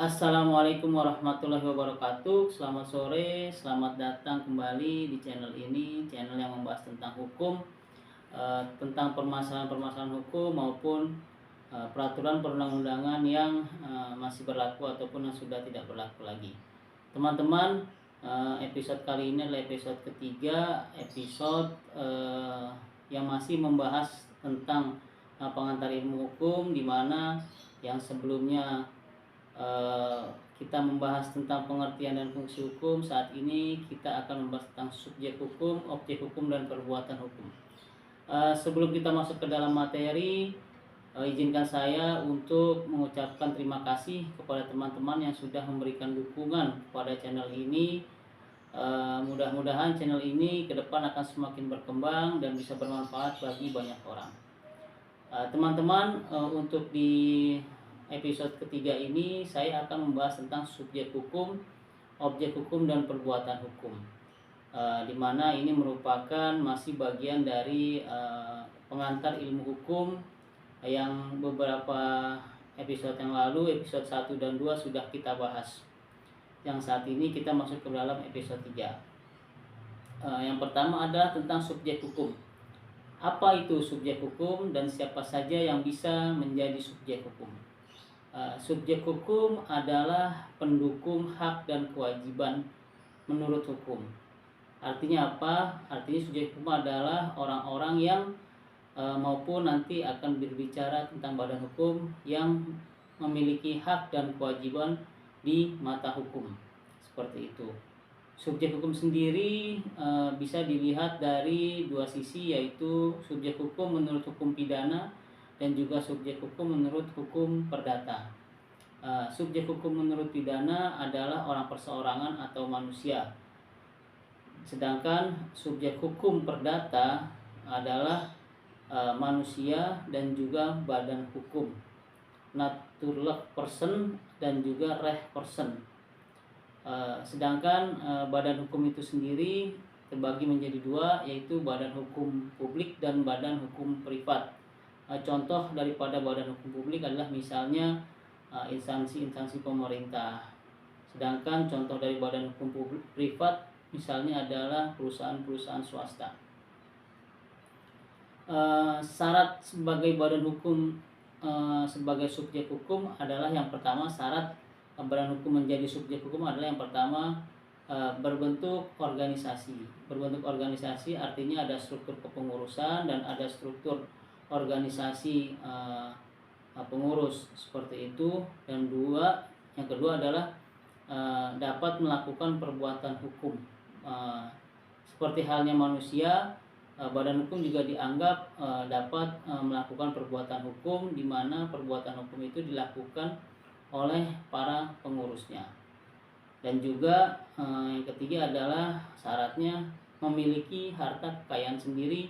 Assalamualaikum warahmatullahi wabarakatuh. Selamat sore, selamat datang kembali di channel ini, channel yang membahas tentang hukum, tentang permasalahan-permasalahan hukum maupun peraturan perundang-undangan yang masih berlaku ataupun yang sudah tidak berlaku lagi. Teman-teman, episode kali ini adalah episode ketiga, episode yang masih membahas tentang pengantar ilmu hukum, di mana yang sebelumnya kita membahas tentang pengertian dan fungsi hukum. Saat ini kita akan membahas tentang subjek hukum, objek hukum, dan perbuatan hukum. Sebelum kita masuk ke dalam materi, izinkan saya untuk mengucapkan terima kasih kepada teman-teman yang sudah memberikan dukungan kepada channel ini. Mudah-mudahan channel ini ke depan akan semakin berkembang dan bisa bermanfaat bagi banyak orang. Teman-teman, untuk di episode ketiga ini saya akan membahas tentang subjek hukum, objek hukum, dan perbuatan hukum, di mana ini merupakan masih bagian dari pengantar ilmu hukum yang beberapa episode yang lalu, episode 1 dan 2 sudah kita bahas. Yang saat ini kita masuk ke dalam episode 3. Yang pertama adalah tentang subjek hukum. Apa itu subjek hukum dan siapa saja yang bisa menjadi subjek hukum? Subjek hukum adalah pendukung hak dan kewajiban menurut hukum. Artinya apa? Artinya subjek hukum adalah orang-orang yang maupun nanti akan berbicara tentang badan hukum yang memiliki hak dan kewajiban di mata hukum. Seperti itu. Subjek hukum sendiri bisa dilihat dari dua sisi, yaitu subjek hukum menurut hukum pidana dan juga subjek hukum menurut hukum perdata. Subjek hukum menurut pidana adalah orang perseorangan atau manusia. Sedangkan subjek hukum perdata adalah manusia dan juga badan hukum. Natural person dan juga reh person. Sedangkan badan hukum itu sendiri terbagi menjadi dua, yaitu badan hukum publik dan badan hukum privat. Contoh daripada badan hukum publik adalah misalnya instansi-instansi pemerintah. Sedangkan contoh dari badan hukum publik privat misalnya adalah perusahaan-perusahaan swasta. Syarat sebagai badan hukum sebagai subjek hukum adalah yang pertama, syarat badan hukum menjadi subjek hukum adalah yang pertama berbentuk organisasi. Berbentuk organisasi artinya ada struktur kepengurusan dan ada struktur organisasi pengurus, seperti itu. Dan yang kedua adalah dapat melakukan perbuatan hukum. Seperti halnya manusia, badan hukum juga dianggap dapat melakukan perbuatan hukum, di mana perbuatan hukum itu dilakukan oleh para pengurusnya. Dan juga yang ketiga adalah syaratnya memiliki harta kekayaan sendiri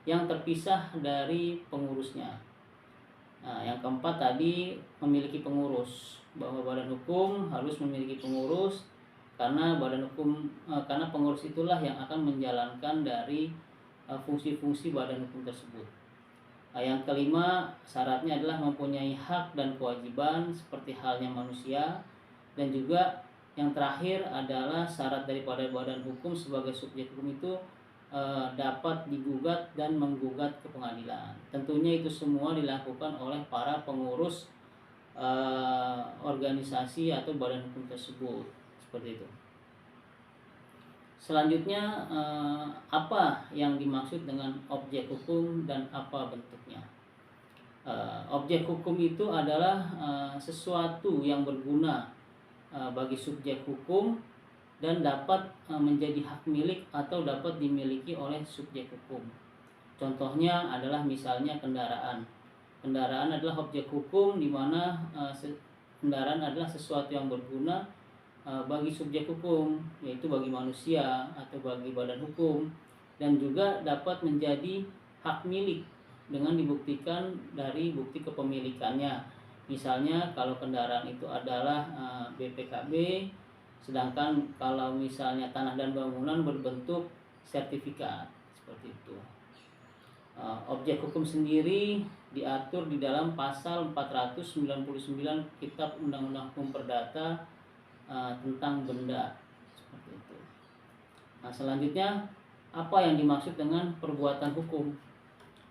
yang terpisah dari pengurusnya. Yang keempat tadi memiliki pengurus, bahwa badan hukum harus memiliki pengurus karena karena pengurus itulah yang akan menjalankan dari fungsi-fungsi badan hukum tersebut. Yang kelima, syaratnya adalah mempunyai hak dan kewajiban seperti halnya manusia. Dan juga yang terakhir adalah syarat daripada badan hukum sebagai subjek hukum itu dapat digugat dan menggugat ke pengadilan. Tentunya itu semua dilakukan oleh para pengurus organisasi atau badan hukum tersebut. Seperti itu. Selanjutnya, apa yang dimaksud dengan objek hukum dan apa bentuknya? Objek hukum itu adalah sesuatu yang berguna bagi subjek hukum dan dapat menjadi hak milik atau dapat dimiliki oleh subjek hukum. Contohnya adalah misalnya kendaraan. Kendaraan adalah objek hukum, di mana kendaraan adalah sesuatu yang berguna bagi subjek hukum, yaitu bagi manusia atau bagi badan hukum, dan juga dapat menjadi hak milik dengan dibuktikan dari bukti kepemilikannya. Misalnya kalau kendaraan itu adalah BPKB, sedangkan kalau misalnya tanah dan bangunan berbentuk sertifikat, seperti itu. Objek hukum sendiri diatur di dalam pasal 499 Kitab Undang-Undang Hukum Perdata tentang benda, seperti itu. Nah, selanjutnya apa yang dimaksud dengan perbuatan hukum?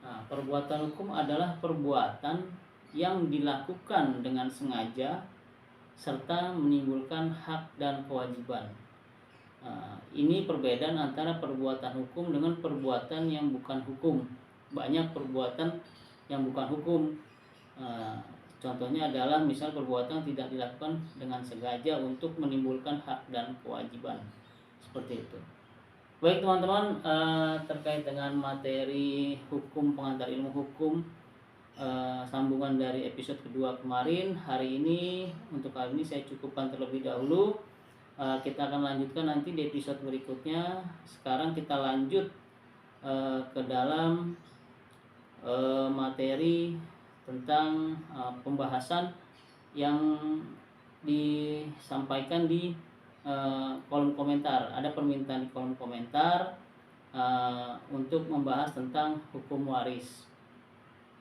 Nah, perbuatan hukum adalah perbuatan yang dilakukan dengan sengaja serta menimbulkan hak dan kewajiban. Ini perbedaan antara perbuatan hukum dengan perbuatan yang bukan hukum. Banyak perbuatan yang bukan hukum. Contohnya adalah misal perbuatan tidak dilakukan dengan sengaja untuk menimbulkan hak dan kewajiban. Seperti itu. Baik teman-teman, terkait dengan materi hukum pengantar ilmu hukum, sambungan dari episode kedua kemarin, hari ini untuk kali ini saya cukupkan terlebih dahulu. Kita akan lanjutkan nanti di episode berikutnya. Sekarang kita lanjut ke dalam materi tentang pembahasan yang disampaikan di kolom komentar. Ada permintaan di kolom komentar untuk membahas tentang hukum waris,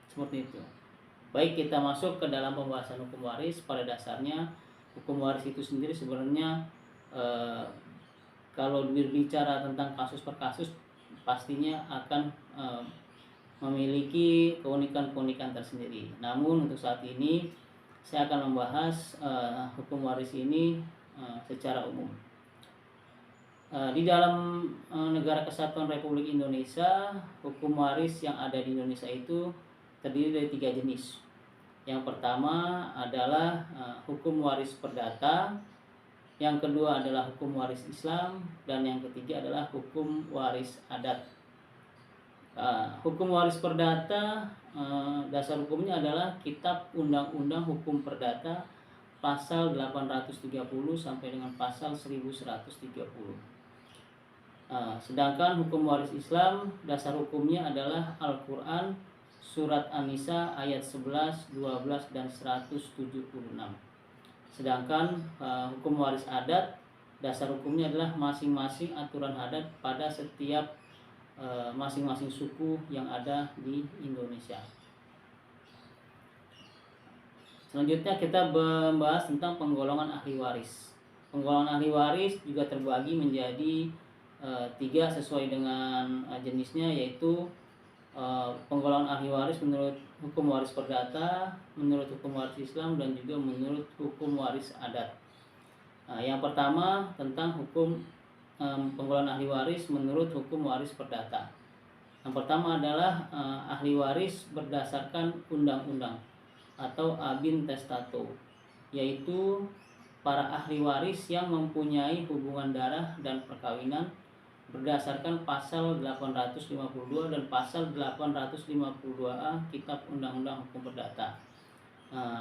seperti itu. Baik, kita masuk ke dalam pembahasan hukum waris. Pada dasarnya hukum waris itu sendiri sebenarnya kalau berbicara tentang kasus per kasus pastinya akan memiliki keunikan-keunikan tersendiri. Namun untuk saat ini saya akan membahas hukum waris ini secara umum. Di dalam negara kesatuan Republik Indonesia, hukum waris yang ada di Indonesia itu terdiri dari 3 jenis. Yang pertama adalah hukum waris perdata, yang kedua adalah hukum waris Islam, dan yang ketiga adalah hukum waris adat. Hukum waris perdata, dasar hukumnya adalah Kitab Undang-Undang Hukum Perdata pasal 830 sampai dengan pasal 1130. Sedangkan hukum waris Islam, dasar hukumnya adalah Al-Quran, surat An-Nisa ayat 11, 12, dan 176. Sedangkan hukum waris adat, dasar hukumnya adalah masing-masing aturan adat pada setiap masing-masing suku yang ada di Indonesia. Selanjutnya kita membahas tentang penggolongan ahli waris. Penggolongan ahli waris juga terbagi menjadi 3 sesuai dengan jenisnya, yaitu penggolongan ahli waris menurut hukum waris perdata, menurut hukum waris Islam, dan juga menurut hukum waris adat. Yang pertama tentang hukum penggolongan ahli waris menurut hukum waris perdata. Yang pertama adalah ahli waris berdasarkan undang-undang atau ab intestato, yaitu para ahli waris yang mempunyai hubungan darah dan perkawinan berdasarkan pasal 852 dan pasal 852A Kitab Undang-Undang Hukum Perdata.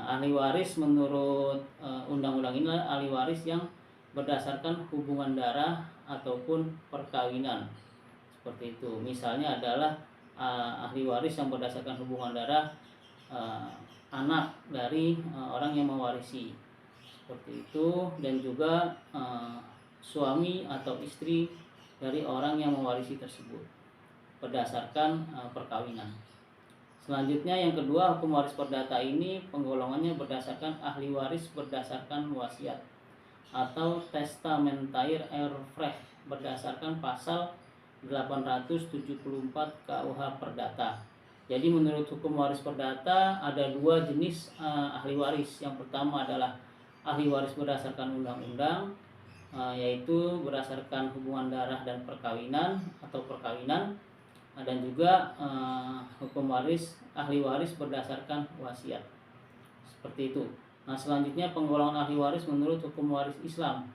Ahli waris menurut undang-undang ini adalah ahli waris yang berdasarkan hubungan darah ataupun perkawinan, seperti itu. Misalnya adalah ahli waris yang berdasarkan hubungan darah anak dari orang yang mewarisi, seperti itu, dan juga suami atau istri dari orang yang mewarisi tersebut berdasarkan perkawinan. Selanjutnya yang kedua, hukum waris perdata ini penggolongannya berdasarkan ahli waris berdasarkan wasiat atau testamentaire erfrecht berdasarkan pasal 874 KUH Perdata. Jadi menurut hukum waris perdata ada 2 jenis ahli waris. Yang pertama adalah ahli waris berdasarkan undang-undang, yaitu berdasarkan hubungan darah dan perkawinan atau perkawinan, dan juga hukum waris ahli waris berdasarkan wasiat, seperti itu. Nah, selanjutnya penggolongan ahli waris menurut hukum waris Islam.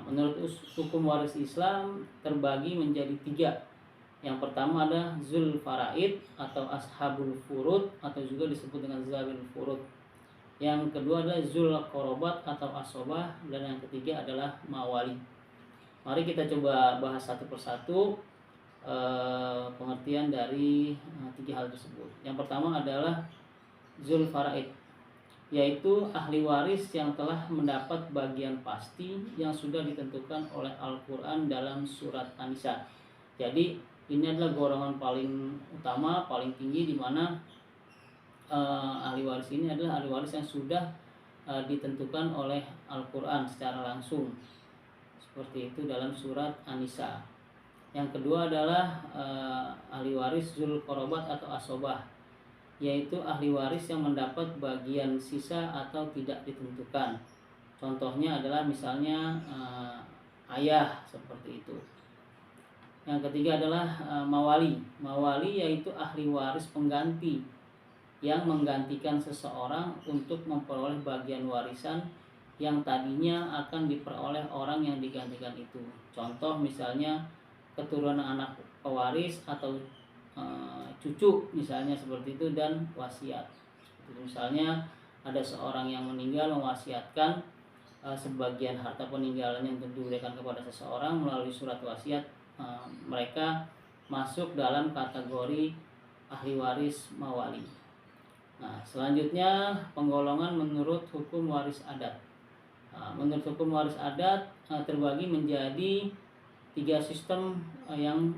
Menurut hukum waris Islam terbagi menjadi 3. Yang pertama ada zul faraid atau ashabul furud atau juga disebut dengan zawil furud. Yang kedua adalah zul korobat atau asobah, dan yang ketiga adalah mawali. Mari kita coba bahas satu persatu pengertian dari 3 hal tersebut. Yang pertama adalah zul faraid, yaitu ahli waris yang telah mendapat bagian pasti yang sudah ditentukan oleh Al-Quran dalam surat An-Nisa. Jadi ini adalah golongan paling utama, paling tinggi, di mana ahli waris ini adalah ahli waris yang sudah ditentukan oleh Al-Quran secara langsung, seperti itu dalam surat An-Nisa. Yang kedua adalah ahli waris zul qorobat atau asobah, yaitu ahli waris yang mendapat bagian sisa atau tidak ditentukan. Contohnya adalah misalnya ayah, seperti itu. Yang ketiga adalah mawali. Mawali yaitu ahli waris pengganti yang menggantikan seseorang untuk memperoleh bagian warisan yang tadinya akan diperoleh orang yang digantikan itu. Contoh misalnya keturunan anak pewaris atau cucu misalnya, seperti itu, dan wasiat. Misalnya ada seorang yang meninggal mewasiatkan sebagian harta peninggalannya untuk diberikan kepada seseorang melalui surat wasiat, mereka masuk dalam kategori ahli waris mawali. Nah, selanjutnya penggolongan menurut hukum waris adat. Menurut hukum waris adat terbagi menjadi 3 sistem yang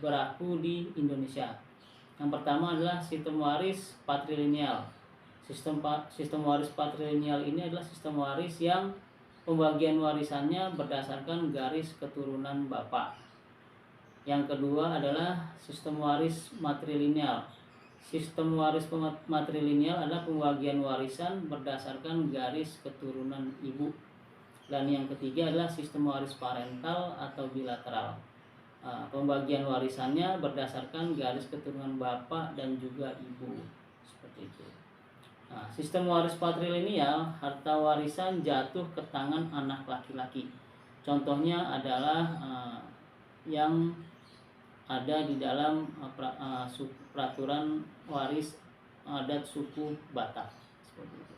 berlaku di Indonesia. Yang pertama adalah sistem waris patrilineal. Sistem waris patrilineal ini adalah sistem waris yang pembagian warisannya berdasarkan garis keturunan bapak. Yang kedua adalah sistem waris matrilineal. Sistem waris matrilineal adalah pembagian warisan berdasarkan garis keturunan ibu. Dan yang ketiga adalah sistem waris parental atau bilateral. Pembagian warisannya berdasarkan garis keturunan bapak dan juga ibu, seperti itu. Nah, sistem waris patrilineal, harta warisan jatuh ke tangan anak laki-laki. Contohnya adalah yang ada di dalam peraturan waris adat suku Batak, seperti itu.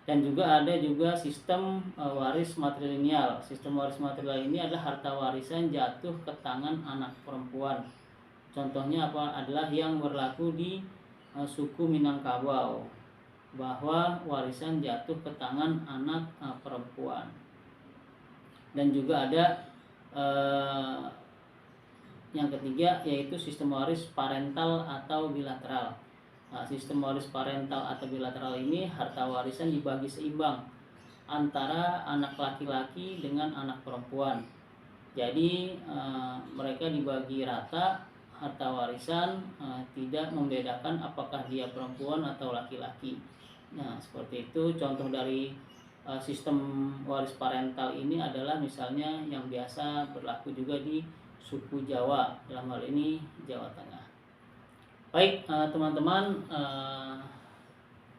Dan juga ada juga sistem waris matrilineal. Sistem waris matrilineal ini adalah harta warisan jatuh ke tangan anak perempuan. Contohnya apa? Adalah yang berlaku di suku Minangkabau, bahwa warisan jatuh ke tangan anak perempuan. Dan juga ada yang ketiga, yaitu sistem waris parental atau bilateral. Sistem waris parental atau bilateral ini harta warisan dibagi seimbang antara anak laki-laki dengan anak perempuan. Jadi mereka dibagi rata harta warisan, tidak membedakan apakah dia perempuan atau laki-laki. Nah, seperti itu. Contoh dari sistem waris parental ini adalah misalnya yang biasa berlaku juga di suku Jawa, dalam hal ini Jawa Tengah. Baik teman-teman,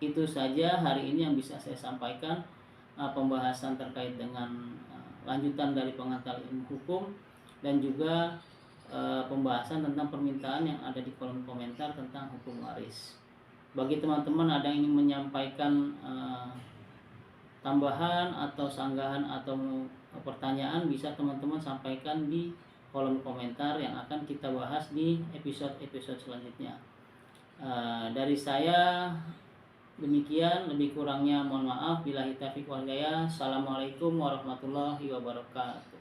itu saja hari ini yang bisa saya sampaikan, pembahasan terkait dengan lanjutan dari pengantar ilmu hukum, dan juga pembahasan tentang permintaan yang ada di kolom komentar tentang hukum waris. Bagi teman-teman ada yang ingin menyampaikan tambahan atau sanggahan atau pertanyaan, bisa teman-teman sampaikan di kolom komentar yang akan kita bahas di episode-episode selanjutnya. Dari saya demikian, lebih kurangnya mohon maaf. Billahi taufiq wal hidayah. Assalamualaikum warahmatullahi wabarakatuh.